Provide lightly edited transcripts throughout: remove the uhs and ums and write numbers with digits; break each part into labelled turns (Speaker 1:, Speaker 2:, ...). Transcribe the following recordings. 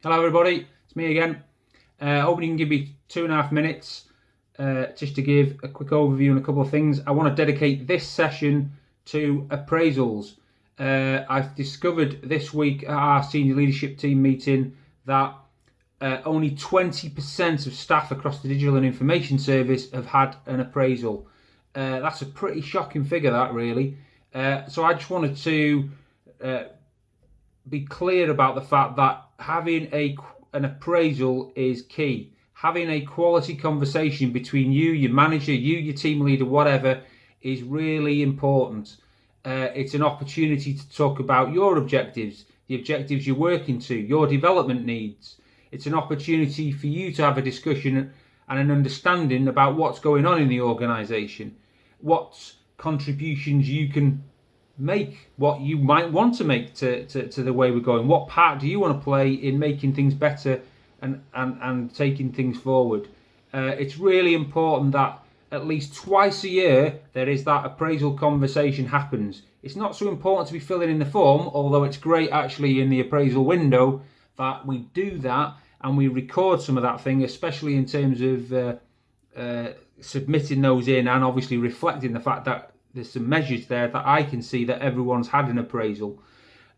Speaker 1: Hello everybody, it's me again. Hoping you can give me 2.5 minutes just to give a quick overview on a couple of things. I want to dedicate this session to appraisals. I've discovered this week at our senior leadership team meeting that only 20% of staff across the digital and information service have had an appraisal. That's a pretty shocking figure, that really. So I just wanted to be clear about the fact that having an appraisal is key. Having a quality conversation between you, your manager, your team leader, whatever, is really important. It's an opportunity to talk about your objectives, the objectives you're working to, your development needs. It's an opportunity for you to have a discussion and an understanding about what's going on in the organisation, what contributions you can make, what you might want to make to the way we're going. What part do you want to play in making things better and taking things forward? It's really important that at least twice a year there is that appraisal conversation happens. It's not so important to be filling in the form, although it's great actually in the appraisal window that we do that and we record some of that thing, especially in terms of submitting those in and obviously reflecting the fact that there's some measures there that I can see that everyone's had an appraisal.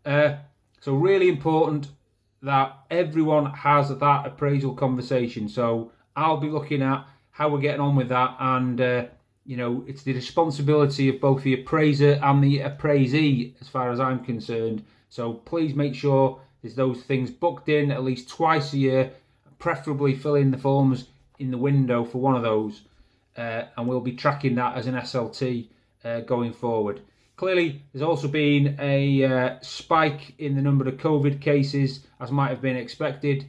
Speaker 1: So really important that everyone has that appraisal conversation. So I'll be looking at how we're getting on with that, and it's the responsibility of both the appraiser and the appraisee as far as I'm concerned. So please make sure there's those things booked in at least twice a year, preferably fill in the forms in the window for one of those, and we'll be tracking that as an SLT going forward. Clearly, there's also been a spike in the number of COVID cases, as might have been expected.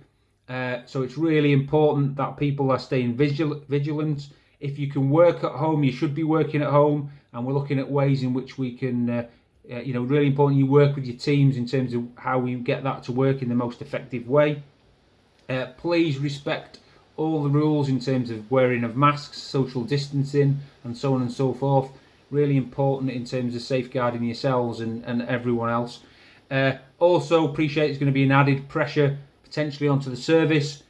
Speaker 1: So it's really important that people are staying vigilant. If you can work at home, you should be working at home, and we're looking at ways in which we can, really important you work with your teams in terms of how we get that to work in the most effective way. Please respect all the rules in terms of wearing of masks, social distancing, and so on and so forth. Really important in terms of safeguarding yourselves and everyone else. Also appreciate it's going to be an added pressure potentially onto the service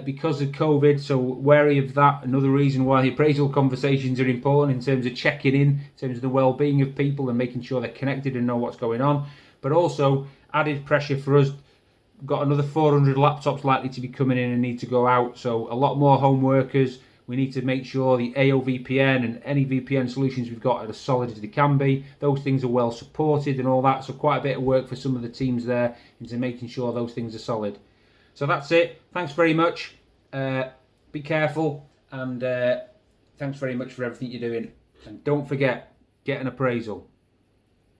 Speaker 1: because of COVID, so wary of that. Another reason why the appraisal conversations are important in terms of checking in terms of the well-being of people and making sure they're connected and know what's going on. But also added pressure for us. We've got another 400 laptops likely to be coming in and need to go out, so a lot more home workers. We need to make sure the AOVPN and any VPN solutions we've got are as solid as they can be. Those things are well supported and all that. So quite a bit of work for some of the teams there into making sure those things are solid. So that's it. Thanks very much. Be careful, and thanks very much for everything you're doing. And don't forget, get an appraisal.